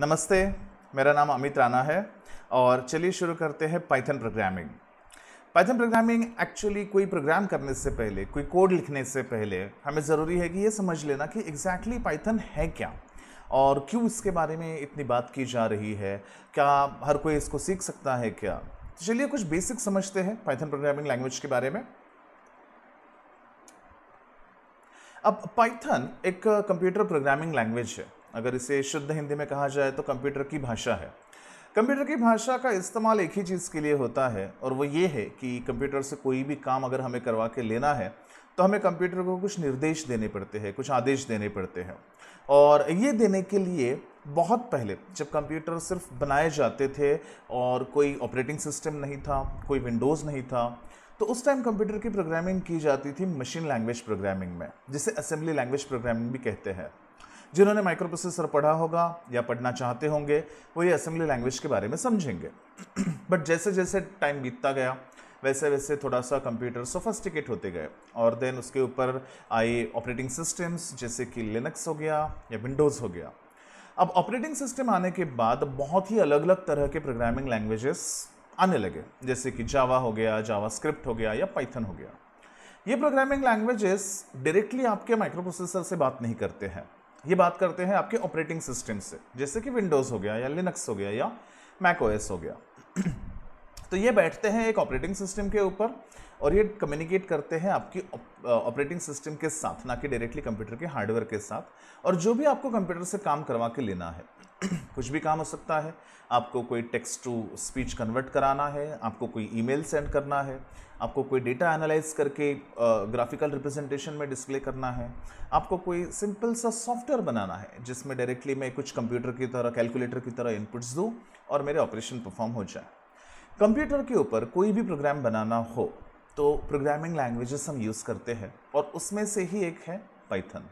नमस्ते, मेरा नाम अमित राणा है और चलिए शुरू करते हैं Python programming. Python programming actually कोई प्रोग्राम करने से पहले, कोई कोड लिखने से पहले हमें ज़रूरी है कि ये समझ लेना कि एग्जैक्टली पाइथन है क्या और क्यों इसके बारे में इतनी बात की जा रही है। क्या हर कोई इसको सीख सकता है क्या? तो चलिए कुछ बेसिक समझते हैं पाइथन प्रोग्रामिंग लैंग्वेज के बारे में। अब पाइथन एक कंप्यूटर प्रोग्रामिंग लैंग्वेज है। अगर इसे शुद्ध हिंदी में कहा जाए तो कंप्यूटर की भाषा है। कंप्यूटर की भाषा का इस्तेमाल एक ही चीज़ के लिए होता है और वो ये है कि कंप्यूटर से कोई भी काम अगर हमें करवा के लेना है तो हमें कंप्यूटर को कुछ निर्देश देने पड़ते हैं, कुछ आदेश देने पड़ते हैं। और ये देने के लिए बहुत पहले जब कंप्यूटर सिर्फ बनाए जाते थे और कोई ऑपरेटिंग सिस्टम नहीं था, कोई विंडोज़ नहीं था, तो उस टाइम कंप्यूटर की प्रोग्रामिंग की जाती थी मशीन लैंग्वेज प्रोग्रामिंग में, जिसे असेंबली लैंग्वेज प्रोग्रामिंग भी कहते हैं। जिन्होंने माइक्रो प्रोसेसर पढ़ा होगा या पढ़ना चाहते होंगे वो ये असेंबली लैंग्वेज के बारे में समझेंगे। बट जैसे जैसे टाइम बीतता गया वैसे वैसे थोड़ा सा कंप्यूटर सोफिस्टिकेट होते गए और देन उसके ऊपर आए ऑपरेटिंग सिस्टम्स जैसे कि लिनक्स हो गया या विंडोज़ हो गया। अब ऑपरेटिंग सिस्टम आने के बाद बहुत ही अलग अलग तरह के प्रोग्रामिंग लैंग्वेजेस आने लगे, जैसे कि जावा हो गया, जावा स्क्रिप्ट हो गया या पाइथन हो गया। ये प्रोग्रामिंग लैंग्वेजेस डायरेक्टली आपके माइक्रो प्रोसेसर से बात नहीं करते हैं, ये बात करते हैं आपके ऑपरेटिंग सिस्टम से, जैसे कि विंडोज़ हो गया या लिनक्स हो गया या मैक ओएस हो गया। तो ये बैठते हैं एक ऑपरेटिंग सिस्टम के ऊपर और ये कम्युनिकेट करते हैं आपकी ऑपरेटिंग सिस्टम के साथ, ना कि डायरेक्टली कंप्यूटर के हार्डवेयर के साथ। और जो भी आपको कंप्यूटर से काम करवा के लेना है कुछ भी काम हो सकता है, आपको कोई टेक्स्ट टू स्पीच कन्वर्ट कराना है, आपको कोई ईमेल सेंड करना है, आपको कोई डेटा एनालाइज करके ग्राफिकल रिप्रेजेंटेशन में डिस्प्ले करना है, आपको कोई सिंपल सा सॉफ्टवेयर बनाना है जिसमें डायरेक्टली मैं कुछ कंप्यूटर की तरह, कैलकुलेटर की तरह इनपुट्स दूँ और मेरे ऑपरेशन परफॉर्म हो जाए। कंप्यूटर के ऊपर कोई भी प्रोग्राम बनाना हो तो प्रोग्रामिंग लैंग्वेजेस हम यूज़ करते हैं और उसमें से ही एक है पाइथन।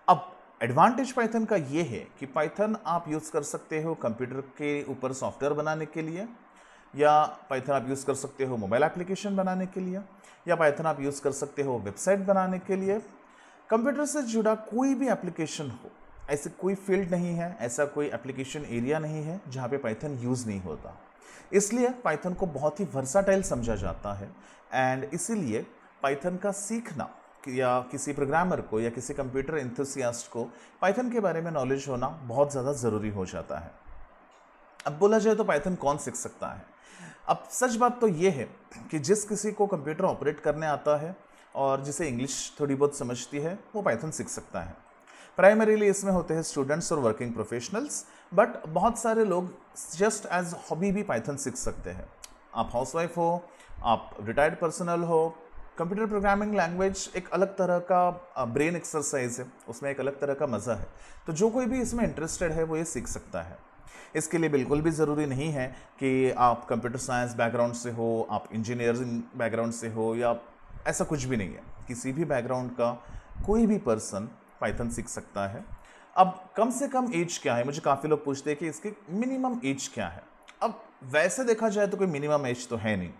अब एडवांटेज पाइथन का ये है कि पाइथन आप यूज़ कर सकते हो कंप्यूटर के ऊपर सॉफ्टवेयर बनाने के लिए, या पाइथन आप यूज़ कर सकते हो मोबाइल एप्लीकेशन बनाने के लिए, या पाइथन आप यूज़ कर सकते हो वेबसाइट बनाने के लिए। कंप्यूटर से जुड़ा कोई भी एप्लीकेशन हो, ऐसे कोई फील्ड नहीं है, ऐसा कोई एप्लीकेशन एरिया नहीं है जहाँ पे पाइथन यूज़ नहीं होता। इसलिए पाइथन को बहुत ही वर्साटाइल समझा जाता है एंड इसीलिए पाइथन का सीखना या किसी प्रोग्रामर को या किसी कंप्यूटर एंथुसियास्ट को पाइथन के बारे में नॉलेज होना बहुत ज़्यादा ज़रूरी हो जाता है। अब बोला जाए तो पाइथन कौन सीख सकता है? अब सच बात तो ये है कि जिस किसी को कंप्यूटर ऑपरेट करने आता है और जिसे इंग्लिश थोड़ी बहुत समझती है वो पाइथन सीख सकता है। प्राइमरीली इसमें होते हैं स्टूडेंट्स और वर्किंग प्रोफेशनल्स, बट बहुत सारे लोग जस्ट एज हॉबी भी पाइथन सीख सकते हैं। आप हाउसवाइफ हो, आप रिटायर्ड पर्सनल हो, कंप्यूटर प्रोग्रामिंग लैंग्वेज एक अलग तरह का ब्रेन एक्सरसाइज है, उसमें एक अलग तरह का मज़ा है। तो जो कोई भी इसमें इंटरेस्टेड है वो ये सीख सकता है। इसके लिए बिल्कुल भी ज़रूरी नहीं है कि आप कंप्यूटर साइंस बैकग्राउंड से हो, आप इंजीनियरिंग बैकग्राउंड से हो, या ऐसा कुछ भी नहीं है। किसी भी बैकग्राउंड का कोई भी पर्सन पाइथन सीख सकता है। अब कम से कम एज क्या है? मुझे काफ़ी लोग पूछते हैं कि इसकी मिनिमम एज क्या है। अब वैसे देखा जाए तो कोई मिनिमम एज तो है नहीं,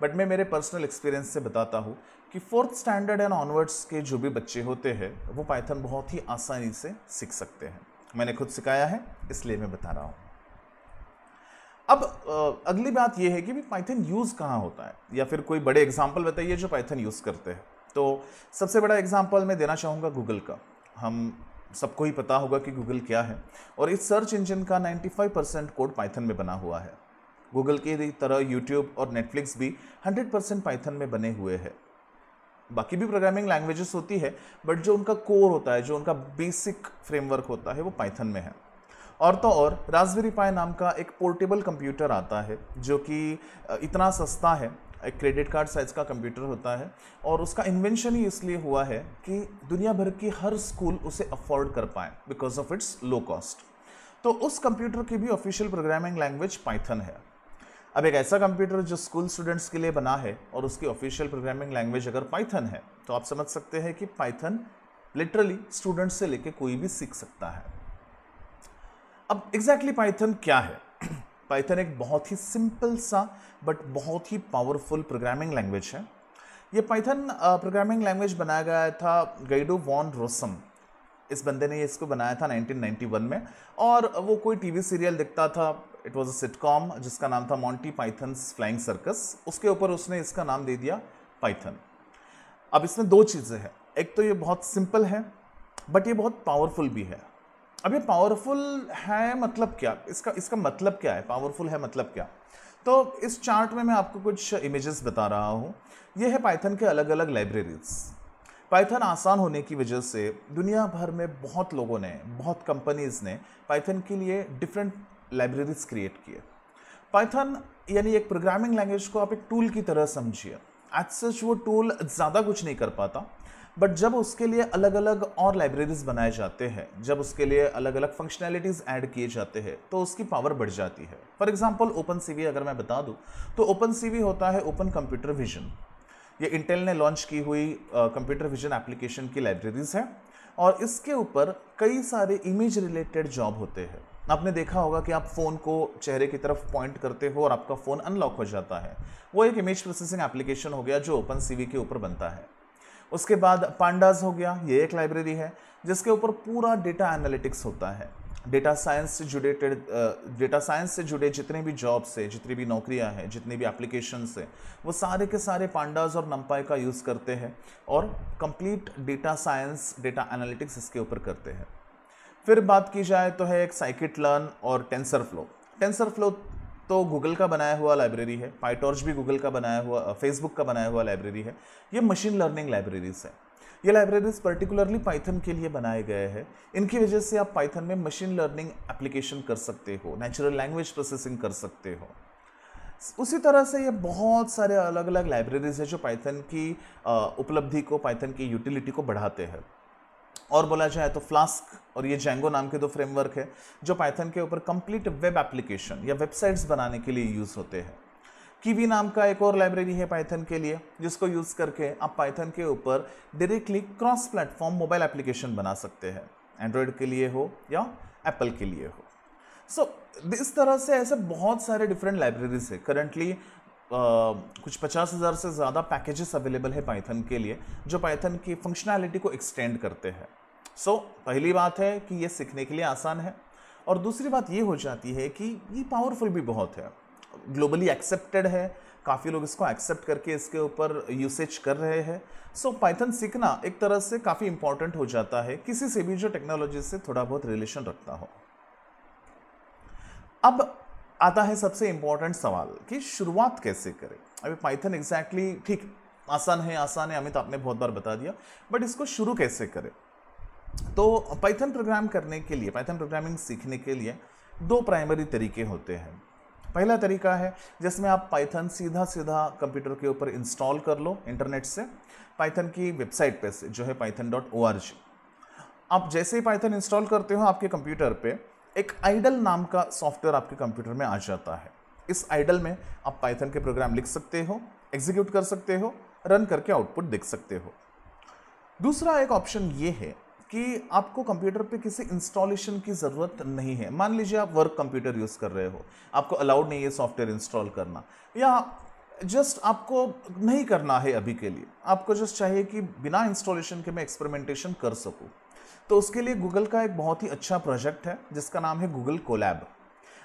बट मैं मेरे पर्सनल एक्सपीरियंस से बताता हूँ कि 4th स्टैंडर्ड एंड ऑनवर्ड्स के जो भी बच्चे होते हैं वो पाइथन बहुत ही आसानी से सीख सकते हैं। मैंने खुद सिखाया है इसलिए मैं बता रहा हूँ। अब अगली बात यह है कि भी पाइथन यूज़ कहाँ होता है, या फिर कोई बड़े एग्जाम्पल बताइए जो पाइथन यूज़ करते हैं। तो सबसे बड़ा एग्जाम्पल मैं देना चाहूँगा गूगल का। हम सबको ही पता होगा कि गूगल क्या है और इस सर्च इंजन का 95% कोड पाइथन में बना हुआ है। गूगल की तरह यूट्यूब और नेटफ्लिक्स भी 100% पाइथन में बने हुए हैं। बाकी भी प्रोग्रामिंग लैंग्वेजेस होती है बट जो उनका कोर होता है, जो उनका बेसिक फ्रेमवर्क होता है वो पाइथन में है। और तो और रास्पबेरी पाई नाम का एक पोर्टेबल कंप्यूटर आता है जो कि इतना सस्ता है, एक क्रेडिट कार्ड साइज का कंप्यूटर होता है और उसका इन्वेंशन ही इसलिए हुआ है कि दुनिया भर की हर स्कूल उसे अफोर्ड कर पाए because of its low cost. तो उस कंप्यूटर की भी ऑफिशियल प्रोग्रामिंग लैंग्वेज पाइथन है। अब एक ऐसा कंप्यूटर जो स्कूल स्टूडेंट्स के लिए बना है और उसकी ऑफिशियल प्रोग्रामिंग लैंग्वेज अगर पाइथन है तो आप समझ सकते हैं कि पाइथन लिटरली स्टूडेंट्स से लेके कोई भी सीख सकता है। अब एग्जैक्टली पाइथन क्या है? पाइथन एक बहुत ही सिंपल सा बट बहुत ही पावरफुल प्रोग्रामिंग लैंग्वेज है। ये पाइथन प्रोग्रामिंग लैंग्वेज बनाया गया था गाइडो वॉन रोसम इस बंदे ने इसको बनाया था 1991 में, और वो कोई टीवी सीरियल दिखता था, इट वाज अ सिटकॉम जिसका नाम था मॉन्टी पाइथन्स फ्लाइंग सर्कस, उसके ऊपर उसने इसका नाम दे दिया पाइथन। अब इसमें दो चीज़ें हैं, एक तो ये बहुत सिंपल है बट ये बहुत पावरफुल भी है। अब ये पावरफुल है मतलब क्या, इसका मतलब क्या है, पावरफुल है मतलब क्या? तो इस चार्ट में मैं आपको कुछ इमेजेस बता रहा हूँ। ये है पाइथन के अलग अलग लाइब्रेरीज। पाइथन आसान होने की वजह से दुनिया भर में बहुत लोगों ने, बहुत कंपनीज ने पाइथन के लिए डिफरेंट लाइब्रेरीज क्रिएट किए। पाइथन यानी एक प्रोग्रामिंग लैंग्वेज को आप एक टूल की तरह समझिए। एज सच वो टूल ज़्यादा कुछ नहीं कर पाता, बट जब उसके लिए अलग अलग और लाइब्रेरीज बनाए जाते हैं, जब उसके लिए अलग अलग फंक्शनैलिटीज़ ऐड किए जाते हैं, तो उसकी पावर बढ़ जाती है। फॉर एग्जांपल ओपन सीवी अगर मैं बता दूं, तो ओपन सीवी होता है ओपन कंप्यूटर विजन। ये इंटेल ने लॉन्च की हुई कंप्यूटर विजन एप्लीकेशन की लाइब्रेरीज है, और इसके ऊपर कई सारे इमेज रिलेटेड जॉब होते हैं। आपने देखा होगा कि आप फ़ोन को चेहरे की तरफ पॉइंट करते हो और आपका फ़ोन अनलॉक हो जाता है, वो एक इमेज प्रोसेसिंग एप्लीकेशन हो गया जो ओपन सीवी के ऊपर बनता है। उसके बाद पांडास हो गया, ये एक लाइब्रेरी है जिसके ऊपर पूरा डेटा एनालिटिक्स होता है। डेटा साइंस से जुड़े जितने भी जॉब्स है, जितनी भी नौकरियां हैं, जितनी भी एप्लीकेशंस है, वो सारे के सारे पांडास और नंपाई का यूज़ करते हैं और complete data science, data analytics इसके ऊपर करते हैं। फिर बात की जाए तो है एक साइकिट लर्न और टेंसरफ्लो। टेंसरफ्लो तो गूगल का बनाया हुआ लाइब्रेरी है, पाइटॉर्च भी गूगल का बनाया हुआ, फेसबुक का बनाया हुआ लाइब्रेरी है। ये मशीन लर्निंग लाइब्रेरीज है। ये लाइब्रेरीज पर्टिकुलरली पाइथन के लिए बनाए गए हैं। इनकी वजह से आप पाइथन में मशीन लर्निंग एप्लीकेशन कर सकते हो, नेचुरल लैंग्वेज प्रोसेसिंग कर सकते हो। उसी तरह से ये बहुत सारे अलग अलग लाइब्रेरीज है जो पाइथन की उपलब्धि को, पाइथन की यूटिलिटी को बढ़ाते हैं। और बोला जाए तो फ्लास्क और ये जैंगो नाम के दो फ्रेमवर्क है जो पाइथन के ऊपर कंप्लीट वेब एप्लीकेशन या वेबसाइट्स बनाने के लिए यूज़ होते हैं। कीवी नाम का एक और लाइब्रेरी है पाइथन के लिए, जिसको यूज़ करके आप पाइथन के ऊपर directly cross platform mobile application बना सकते हैं, एंड्रॉयड के लिए हो या एप्पल के लिए हो। सो इस तरह से ऐसे बहुत सारे डिफरेंट लाइब्रेरीज है। करंटली कुछ 50,000 से ज़्यादा पैकेजेस अवेलेबल है पाइथन के लिए, जो पाइथन की फंक्शनैलिटी को एक्सटेंड करते हैं। सो पहली बात है कि ये सीखने के लिए आसान है, और दूसरी बात ये हो जाती है कि ये पावरफुल भी बहुत है, ग्लोबली एक्सेप्टेड है, काफ़ी लोग इसको एक्सेप्ट करके इसके ऊपर यूसेज कर रहे हैं। सो पाइथन सीखना एक तरह से काफ़ी इंपॉर्टेंट हो जाता है किसी से भी जो टेक्नोलॉजी से थोड़ा बहुत रिलेशन रखता हो। अब आता है सबसे इंपॉर्टेंट सवाल कि शुरुआत कैसे करें। अभी पाइथन एग्जैक्टली ठीक आसान है अमित आपने बहुत बार बता दिया, बट इसको शुरू कैसे करें? तो पाइथन प्रोग्राम करने के लिए, पाइथन प्रोग्रामिंग सीखने के लिए दो प्राइमरी तरीके होते हैं। पहला तरीका है जिसमें आप पाइथन सीधा सीधा कंप्यूटर के ऊपर इंस्टॉल कर लो इंटरनेट से, पाइथन की वेबसाइट पे से, जो है python.org। आप जैसे ही पाइथन इंस्टॉल करते हो आपके कंप्यूटर पे एक आइडल नाम का सॉफ्टवेयर आपके कंप्यूटर में आ जाता है। इस आइडल में आप पाइथन के प्रोग्राम लिख सकते हो, एग्जीक्यूट कर सकते हो, रन करके आउटपुट देख सकते हो। दूसरा एक ऑप्शन ये है कि आपको कंप्यूटर पे किसी इंस्टॉलेशन की ज़रूरत नहीं है। मान लीजिए आप वर्क कंप्यूटर यूज़ कर रहे हो, आपको अलाउड नहीं है सॉफ्टवेयर इंस्टॉल करना, या जस्ट आपको नहीं करना है अभी के लिए, आपको जस्ट चाहिए कि बिना इंस्टॉलेशन के मैं एक्सपेरिमेंटेशन कर सकूँ। तो उसके लिए गूगल का एक बहुत ही अच्छा प्रोजेक्ट है जिसका नाम है गूगल कोलैब।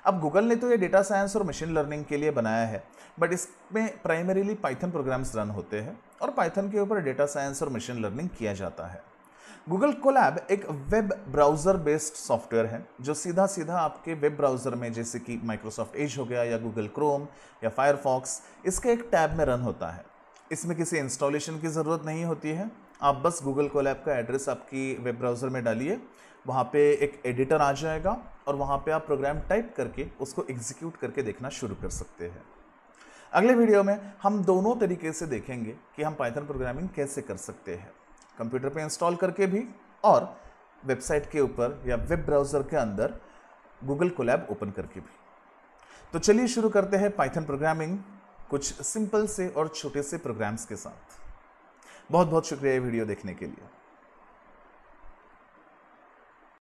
अब गूगल ने तो ये डेटा साइंस और मशीन लर्निंग के लिए बनाया है, बट इसमें प्राइमरीली पाइथन प्रोग्राम्स रन होते हैं और पाइथन के ऊपर डेटा साइंस और मशीन लर्निंग किया जाता है। गूगल कोलैब एक वेब ब्राउज़र बेस्ड सॉफ्टवेयर है जो सीधा सीधा आपके वेब ब्राउज़र में, जैसे कि माइक्रोसॉफ्ट एज हो गया या गूगल क्रोम या फायरफॉक्स, इसके एक टैब में रन होता है। इसमें किसी इंस्टॉलेशन की ज़रूरत नहीं होती है। आप बस गूगल कोलैब का एड्रेस आपकी वेब ब्राउज़र में डालिए, वहाँ पे एक एडिटर आ जाएगा और वहाँ पे आप प्रोग्राम टाइप करके उसको एग्जीक्यूट करके देखना शुरू कर सकते हैं। अगले वीडियो में हम दोनों तरीके से देखेंगे कि हम पाइथन प्रोग्रामिंग कैसे कर सकते हैं, कंप्यूटर पे इंस्टॉल करके भी और वेबसाइट के ऊपर या वेब ब्राउज़र के अंदर गूगल कोलैब ओपन करके भी। तो चलिए शुरू करते हैं पाइथन प्रोग्रामिंग कुछ सिंपल से और छोटे से प्रोग्राम्स के साथ। बहुत बहुत शुक्रिया ये वीडियो देखने के लिए।